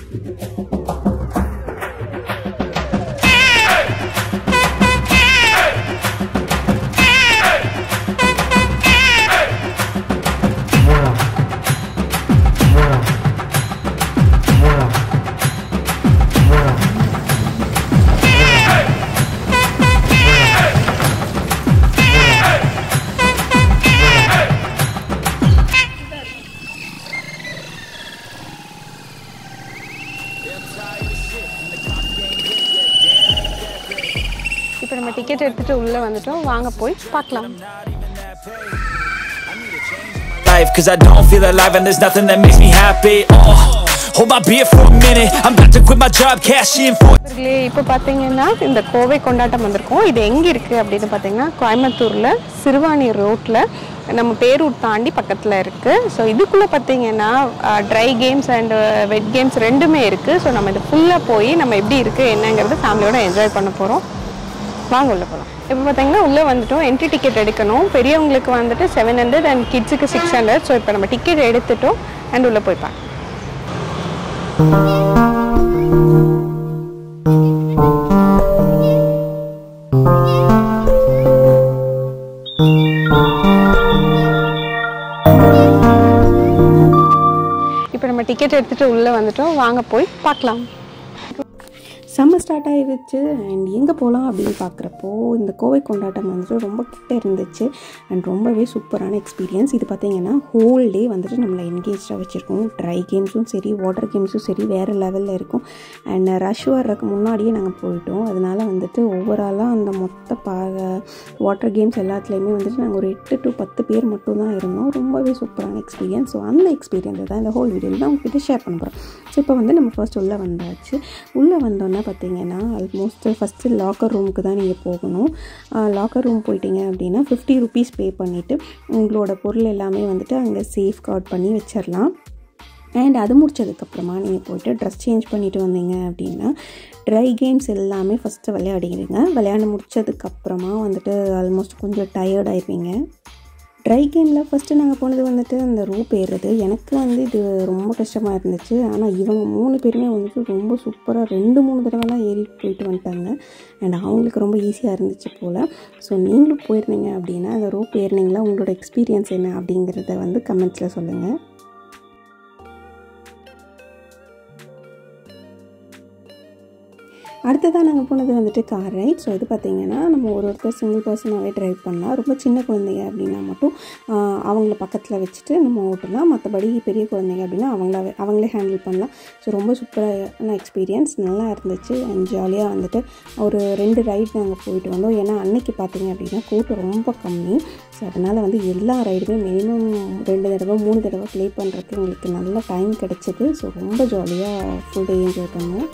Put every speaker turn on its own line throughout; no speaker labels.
இப்போ நம்ம டிக்கெட் எடுத்துட்டு உள்ள வந்துட்டோம் வாங்க போய் பார்க்கலாம்
life cuz I don't feel alive and there's nothing that makes me happy hold my beer for a minute I'm about to quit my job cash in for
இப்போ பாத்தீங்கன்னா இந்த கோவை கொண்டாட்டம் வந்திருக்கோம் இது எங்க இருக்கு அப்படினு பாத்தீங்கன்னா கோயம்புத்தூர்ல சிறுவாணி ரோட்ல நம்ம பேரூர் தாண்டி பக்கத்துல இருக்கு சோ இதுக்குள்ள பாத்தீங்கன்னா try games and wet games ரெண்டுமே இருக்கு சோ நம்ம இது ஃபுல்லா போய் நம்ம எப்படி இருக்கு என்னங்கறது ஃபேமிலியோட என்ஜாய் பண்ண போறோம் வாங்க உள்ள போலாம் இப்போ பாத்தீங்கன்னா உள்ள வந்துட்டோம் என்ட்ரி டிக்கெட் எடுக்கணும் பெரியவங்களுக்கு வந்துட்டு 700 and கிட்ஸ்க்கு 600 சோ இப்போ நம்ம டிக்கெட் எடுத்துட்டோம் and உள்ள போய் பார்க்கலாம் இப்போ நம்ம டிக்கெட் எடுத்துட்டு உள்ள வந்துட்டோம் வாங்க போய் பார்க்கலாம் சம்மர் ஸ்டார்ட் ஆகிடுச்சு அண்ட் எங்கே போகலாம் அப்படின்னு பார்க்குறப்போ இந்த கோவை கொண்டாட்டம் வந்துட்டு ரொம்ப கிட்ட இருந்துச்சு அண்ட் ரொம்பவே சூப்பரான எக்ஸ்பீரியன்ஸ் இது பார்த்திங்கன்னா ஹோல் டே வந்துட்டு நம்மளை என்கேஜாக வச்சுருக்கோம் ட்ரை கேம்ஸும் சரி வாட்டர் கேம்ஸும் சரி வேறு லெவலில் இருக்கும் அண்ட் ரஷ் வர்றதுக்கு முன்னாடியே நாங்கள் போயிட்டோம் அதனால் வந்துட்டு ஓவராலாக அந்த மொத்த வாட்டர் கேம்ஸ் எல்லாத்துலேயுமே வந்துட்டு நாங்கள் ஒரு 8 to 10 பேர் மட்டும்தான் இருந்தோம் ரொம்பவே சூப்பரான எக்ஸ்பீரியன்ஸ் ஸோ அந்த எக்ஸ்பீரியன்ஸை தான் இந்த ஹோல் வீடியோவில் நான் உங்ககிட்ட ஷேர் பண்ண போகிறோம் ஸோ இப்போ வந்து நம்ம ஃபர்ஸ்ட் உள்ளே வந்தாச்சு உள்ளே வந்தோன்னா பார்த்தீங்கன்னா ஆல்மோஸ்ட் ஃபஸ்ட்டு லாக்கர் ரூமுக்கு தான் நீங்கள் போகணும் லாக்கர் ரூம் போயிட்டீங்க அப்படின்னா 50 rupees பே பண்ணிவிட்டு உங்களோட பொருள் எல்லாமே வந்துட்டு அங்கே சேஃப் கார்ட் பண்ணி வச்சிடலாம் அண்ட் அது முடிச்சதுக்கப்புறமா நீங்கள் போய்ட்டு ட்ரெஸ் சேஞ்ச் பண்ணிவிட்டு வந்தீங்க அப்படின்னா ட்ரை கேம்ஸ் எல்லாமே ஃபஸ்ட்டு விளையாடிடுங்க விளையாட முடிச்சதுக்கப்புறமா வந்துட்டு ஆல்மோஸ்ட் கொஞ்சம் டயர்ட் ஆயிடுவீங்க ட்ரை கேமில் ஃபஸ்ட்டு நாங்கள் போனது வந்துட்டு அந்த ரோப் ஏறுறது எனக்கு வந்து இது ரொம்ப கஷ்டமாக இருந்துச்சு ஆனால் இவங்க 3 பேருமே வந்துட்டு ரொம்ப சூப்பராக 2-3 தடவைலாம் ஏறிட்டு போயிட்டு வந்துட்டாங்க அண்ட் அவங்களுக்கு ரொம்ப ஈஸியாக இருந்துச்சு போல் ஸோ நீங்களும் போயிருந்தீங்க அப்படின்னா அந்த ரோப் ஏறினீங்களா உங்களோட எக்ஸ்பீரியன்ஸ் என்ன அப்படிங்கிறத வந்து கமெண்ட்ஸில் சொல்லுங்கள் அடுத்ததாக நாங்கள் போனது வந்துட்டு கார் ரைட் ஸோ இது பார்த்திங்கன்னா நம்ம ஒருத்தர் சிங்கிள் பர்சனாகவே ட்ரைவ் பண்ணலாம் ரொம்ப சின்ன குழந்தைங்க அப்படின்னா மட்டும் அவங்கள பக்கத்தில் வச்சுட்டு நம்ம ஓட்டலாம் மற்றபடி பெரிய குழந்தைங்க அப்படின்னா அவங்களே ஹேண்டில் பண்ணலாம் ஸோ ரொம்ப சூப்பரான எக்ஸ்பீரியன்ஸ் நல்லா இருந்துச்சு அண்ட் ஜாலியாக வந்துட்டு ஒரு 2 ரைட் நாங்கள் போயிட்டு வந்தோம் ஏன்னா அன்னைக்கு பார்த்திங்க அப்படின்னா கூட்டம் ரொம்ப கம்மி ஸோ அதனால் வந்து எல்லா ரைடுமே மினிமம் 2 தடவை 3 தடவை ப்ளே பண்ணுறதுக்கு எங்களுக்கு நல்ல டைம் கிடச்சிது ஸோ ரொம்ப ஜாலியாக ஃபுல் டே என்ஜாய் பண்ணோம்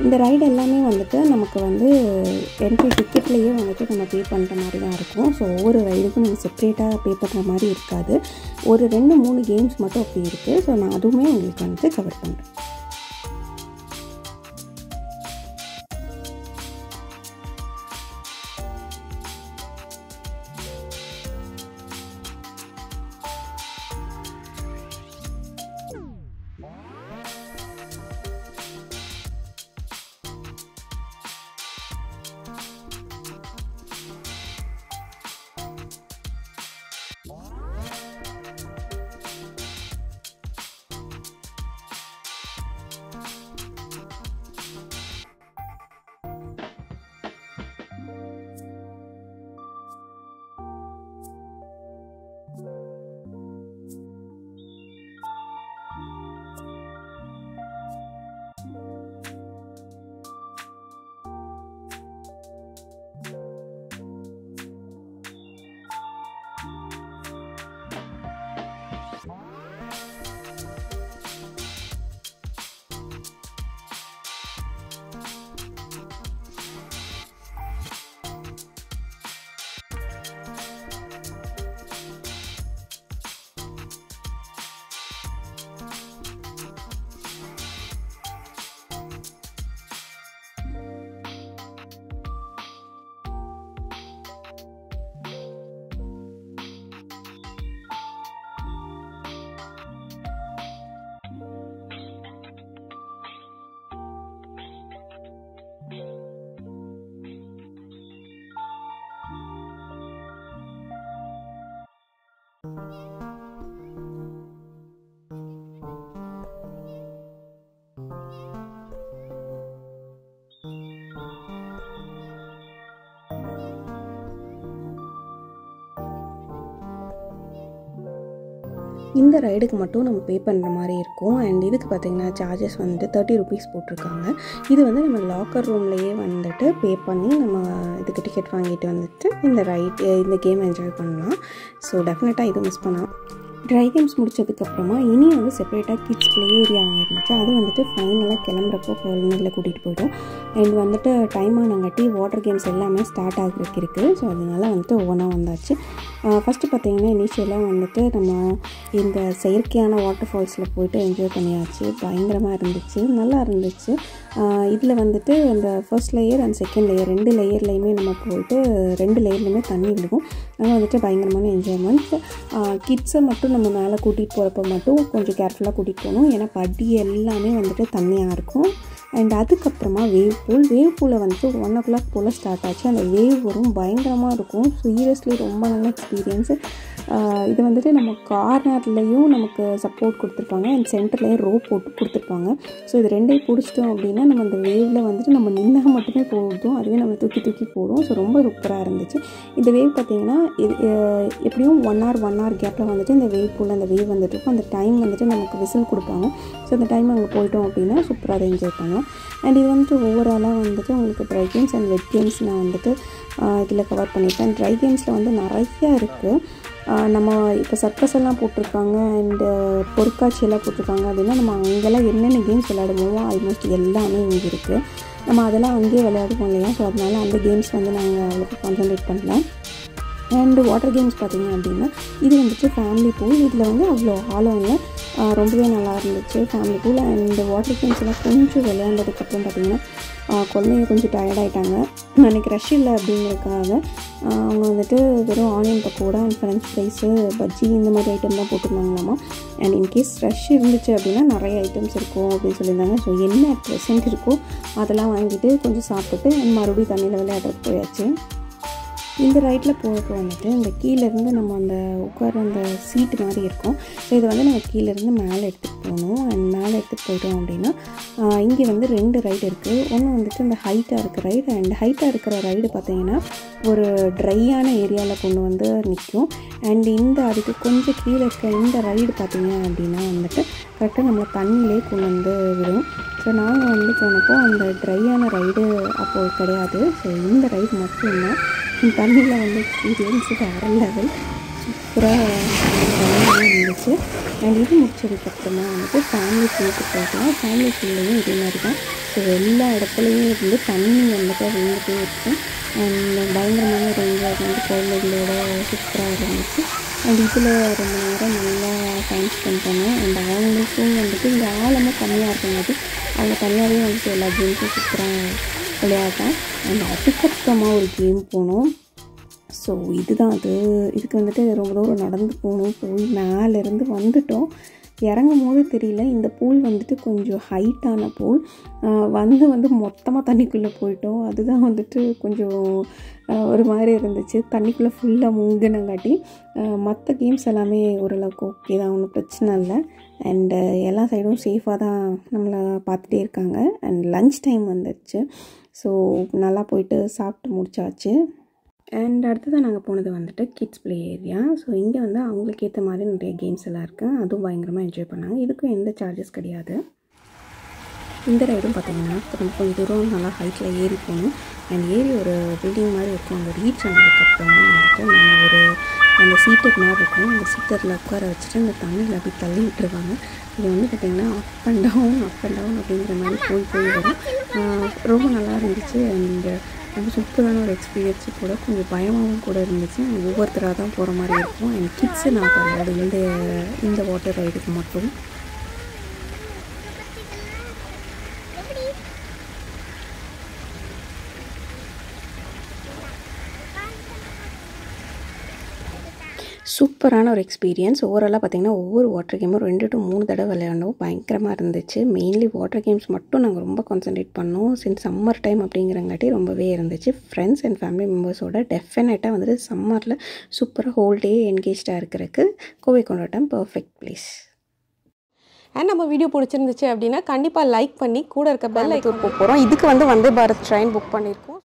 இந்த ரைடு எல்லாமே வந்துட்டு நமக்கு வந்து என்ட்ரி டிக்கெட்லேயே வந்துட்டு நம்ம பே பண்ணுற மாதிரி தான் இருக்கும் ஸோ ஒவ்வொரு ரைடுக்கும் நீங்கள் செப்ரேட்டாக பே பண்ணுற மாதிரி இருக்காது ஒரு 2-3 கேம்ஸ் மட்டும் அப்படி இருக்குது ஸோ நான் அதுவுமே உங்களுக்கு வந்துட்டு கவர் பண்ணுறேன் இந்த ரைடுக்கு மட்டும் நம்ம பே பண்ணுற மாதிரி இருக்கும். அண்ட் இதுக்கு பார்த்திங்கன்னா சார்ஜஸ் வந்துட்டு 30 rupees போட்டிருக்காங்க. இது வந்து நம்ம லாக்கர் ரூம்லேயே வந்துட்டு பே பண்ணி நம்ம இதுக்கு டிக்கெட் வாங்கிட்டு வந்துட்டு இந்த கேம் என்ஜாய் பண்ணலாம். ஸோ டெஃபினட்டாக இது மிஸ் பண்ணலாம். ட்ரை கேம்ஸ் முடிச்சதுக்கப்புறமா இனி வந்து செப்பரேட்டாக கிட்ஸ் ப்ளே ஏரியா இருந்துச்சு. அது வந்துட்டு ஃபைனலாக கிளம்புறப்போ குழந்தைங்கள கூட்டிகிட்டு போய்ட்டோம். அண்ட் வந்துட்டு டைம் ஆனங்காட்டி வாட்டர் கேம்ஸ் எல்லாமே ஸ்டார்ட் ஆகிறதுக்கு இருக்குது. ஸோ அதனால வந்துட்டு ஒவ்வொன்றா வந்தாச்சு. ஃபஸ்ட்டு பார்த்திங்கன்னா இனிஷியலாக வந்துட்டு நம்ம இந்த செயற்கையான வாட்டர் ஃபால்ஸில் போய்ட்டு என்ஜாய் பண்ணியாச்சு. பயங்கரமாக இருந்துச்சு, நல்லா இருந்துச்சு. இதில் வந்துட்டு இந்த first layer and second layer 2 லேயர்லேயுமே நம்ம போயிட்டு 2 லேயர்லேயுமே தண்ணி விடுவோம். அதனால் வந்துட்டு பயங்கரமான என்ஜாய்மெண்ட். கிட்ஸை மட்டும் நம்ம மேலே கூட்டிகிட்டு போகிறப்ப மட்டும் கொஞ்சம் கேர்ஃபுல்லாக கூட்டிகிட்டு போகணும். ஏன்னா படி எல்லாமே வந்துட்டு தண்ணியாக இருக்கும். அண்ட் அதுக்கப்புறமா வேவ் பூலை வந்துட்டு 1 o'clock போல் ஸ்டார்ட் ஆச்சு. அந்த வேவ் வரும், பயங்கரமாக இருக்கும். சீரியஸ்லி ரொம்ப நல்ல எக்ஸ்பீரியன்ஸு. இது வந்துட்டு நம்ம கார்னர்லேயும் நமக்கு சப்போர்ட் கொடுத்துருப்பாங்க அண்ட் சென்டர்லேயும் ரோப் போட்டு கொடுத்துருப்பாங்க. ஸோ இது ரெண்டையும் பிடிச்சிட்டோம் அப்படின்னா நம்ம அந்த வேவில் வந்துட்டு நம்ம நின்னா மட்டுமே போதும், அதுவே நம்ம தூக்கி போடும். ஸோ ரொம்ப சூப்பராக இருந்துச்சு. இந்த வேவ் பார்த்திங்கன்னா எப்படியும் 1 hour கேப்பில் வந்துட்டு இந்த வேவ் பூலில் அந்த வேவ் வந்துட்டு இருக்கும். அந்த டைம் வந்துட்டு நமக்கு விசில் கொடுப்பாங்க. ஸோ அந்த டைம் அங்கே போயிட்டோம் அப்படின்னா சூப்பராக அதை என்ஜாய் பண்ணலாம். அண்ட் இது வந்துட்டு ஓவராலாக வந்துட்டு உங்களுக்கு try games and wet games நான் வந்துட்டு இதில் கவர் பண்ணியிருக்கேன். ட்ரை கேம்ஸில் வந்து நிறையா இருக்குது. நம்ம இப்போ சர்க்கஸ் எல்லாம் போட்டிருக்காங்க அண்டு பொருட்காட்சியெல்லாம் போட்டிருக்காங்க அப்படின்னா நம்ம அங்கெல்லாம் என்னென்ன கேம்ஸ் விளையாடுவோமோ ஆல்மோஸ்ட் எல்லாமே இங்கே இருக்குது. நம்ம அதெல்லாம் அங்கேயே விளையாடுவோம் இல்லையா. ஸோ அதனால அந்த கேம்ஸ் வந்து நாங்கள் அவ்வளோக்கு கான்சன்ட்ரேட் பண்ணல. அண்டு வாட்டர் கேம்ஸ் பார்த்திங்க அப்படின்னா இது வந்துட்டு ஃபேமிலி பூல். இதில் வந்து அவ்வளோ ஆழம் இல்லை, ரொம்பவே நல்லா இருந்துச்சு family pool. And water games எல்லாம் கொஞ்சம் விளையாண்டதுக்கப்புறம் பார்த்திங்கன்னா குழந்தைங்க கொஞ்சம் டயர்டாயிட்டாங்க. அன்றைக்கி ரஷ் இல்லை அப்படிங்கிறதுக்காக அவங்க வந்துட்டு வெறும் onion pakoda and French fries bajji இந்த மாதிரி ஐட்டம் தான் போட்டிருந்தாங்களாமா. அண்ட் இன்கேஸ் ரஷ் இருந்துச்சு அப்படின்னா நிறைய ஐட்டம்ஸ் இருக்கும் அப்படின்னு சொல்லியிருந்தாங்க. ஸோ என்ன ப்ரெசென்ட் இருக்கோ அதெல்லாம் வாங்கிட்டு கொஞ்சம் சாப்பிட்டுட்டு மறுபடியும் தண்ணியில் விளையாடுறதுக்கு போயாச்சு. இந்த ரைட்டில் போகிறப்ப வந்துட்டு இந்த கீழேருந்து நம்ம அந்த உட்கார அந்த சீட்டு மாதிரி இருக்கும். ஸோ இதை வந்து நம்ம கீழேருந்து மேலே எடுத்துகிட்டு போகணும். அண்ட் மேலே எடுத்துகிட்டு போயிட்டோம் அப்படின்னா இங்கே வந்து 2 ரைடு இருக்குது. ஒன்று வந்துட்டு இந்த ஹைட்டாக இருக்கிற ரைடு. அண்ட் ஹைட்டாக இருக்கிற ரைடு பார்த்திங்கன்னா ஒரு ட்ரையான ஏரியாவில் கொண்டு வந்து நிற்கும். அண்ட் அதுக்கு கொஞ்சம் கீழே இருக்க இந்த ரைடு பார்த்திங்க அப்படின்னா வந்துட்டு கரெக்டாக நம்மளை தண்ணியிலே கொண்டு வந்து விடும். ஸோ நாங்கள் வந்து போனப்போ அந்த ட்ரையான ரைடு அப்போது கிடையாது. ஸோ இந்த ரைடு மட்டும்தான் தண்ணியில் வந்து எக்ஸ்பீரியன்ஸு வேறு லெவல், சூப்பராக இருந்துச்சு. அண்ட் இது முடிச்சதுக்கப்புறமா வந்துட்டு ஃபேமிலி பூலுக்கு போகலாம். ஃபேமிலி பூல்லையும் இதே மாதிரி தான். ஸோ எல்லா இடத்துலையும் வந்து தண்ணி வந்துட்டு விழுந்துட்டே இருக்கும். அண்ட் பயங்கரமான ஒரு என்ஜாய் வந்து குழந்தைகளோட சூப்பராக இருந்துச்சு. அண்ட் இதில் ரொம்ப நேரம் நல்லா டைம் ஸ்பெண்ட் பண்ணோம். அண்ட் அவங்களுக்கும் வந்துட்டு இந்த ஆழமாக கம்மியாக இருக்கும்போது அவங்க தனியாகவே வந்துட்டு எல்லா கேம்ஸும் சூப்பராக விளையாட்டேன். அண்ட் அதுக்கப்புறமா ஒரு கேம் போனோம். ஸோ இதுதான் இதுக்கு வந்துட்டு ரொம்ப தூரம் நடந்து போகணும். போய் மேலேருந்து வந்துட்டோம். இறங்கும் போது தெரியல, இந்த பூல் வந்துட்டு கொஞ்சம் ஹைட்டான பூல். வந்து மொத்தமாக தண்ணிக்குள்ளே போயிட்டோம். அதுதான் வந்துட்டு கொஞ்சம் ஒரு மாதிரி இருந்துச்சு. தண்ணிக்குள்ளே ஃபுல்லாக முங்கினங்காட்டி மற்ற கேம்ஸ் எல்லாமே ஓரளவுக்கு ஓகே தான், ஒன்றும் பிரச்சனை இல்லை. அண்டு எல்லா சைடும் சேஃபாக தான் நம்மளை பார்த்துட்டே இருக்காங்க. அண்ட் லன்ச் டைம் வந்துடுச்சு. ஸோ நல்லா போயிட்டு சாப்பிட்டு முடிச்சாச்சு. அண்ட் அடுத்ததான் நாங்கள் போனது வந்துட்டு கிட்ஸ் ப்ளே ஏரியா. ஸோ இங்கே வந்து அவங்களுக்கு ஏற்ற மாதிரி நிறைய கேம்ஸ் எல்லாம் இருக்குது. அதுவும் பயங்கரமாக என்ஜாய் பண்ணாங்க. இதுக்கும் எந்த சார்ஜஸ் கிடையாது. இந்த ரைடும் பார்த்திங்கன்னா கொஞ்சம் தூரம் நல்லா ஹைட்டில் ஏறி போகணும். அண்ட் ஏறி ஒரு பில்டிங் மாதிரி இருக்கும். அங்கே ரீச் ஆனதுக்கப்புறமா வந்துட்டு நம்ம அந்த சீட்டர் மாதிரி இருக்கும். அந்த சீட்டரில் உட்கார வச்சுட்டு அந்த தண்ணியில் அப்படி தள்ளி விட்டுருவாங்க. இது வந்து பார்த்திங்கன்னா அப் அண்ட் டவுன் அப்படிங்கிற மாதிரி போய் வரும். ரொம்ப நல்லா இருந்துச்சு. அண்ட் ரொம்ப சூப்பரான ஒரு எக்ஸ்பீரியன்ஸு கூட, கொஞ்சம் பயமாகவும் கூட இருந்துச்சு. ஒவ்வொருத்தராக தான் போகிற மாதிரி இருக்கும். அண்ட் கிட்ஸு நான் விளையாடு இந்த வாட்டர் ரைடுக்கு மட்டும். சூப்பரான ஒரு எக்ஸ்பீரியன்ஸ். ஓவராலாக பார்த்திங்கன்னா ஒவ்வொரு வாட்டர் கேமும் 2 to 3 தடவை விளையாடணும். பயங்கரமாக இருந்துச்சு. மெயின்லி வாட்டர் கேம்ஸ் மட்டும் நாங்கள் ரொம்ப கான்சன்ட்ரேட் பண்ணோம். சின்ஸ் சம்மர் டைம் அப்படிங்கிறங்காட்டி ரொம்பவே இருந்துச்சு. ஃப்ரெண்ட்ஸ் அண்ட் ஃபேமிலி மெம்பர்ஸோட டெஃபினட்டாக வந்துட்டு சம்மரில் சூப்பராக ஹோல் டே என்கேஜாக இருக்கிறதுக்கு கோவை கொண்டாட்டம் பர்ஃபெக்ட் பிளேஸ்.
அண்ட் நம்ம வீடியோ பிடிச்சிருந்துச்சு அப்படின்னா கண்டிப்பாக லைக் பண்ணி கூட இருக்க பெல் ஐக்கான்
போகிறோம். இதுக்கு வந்து வந்தே பாரத் ட்ரெயின் புக் பண்ணியிருக்கோம்.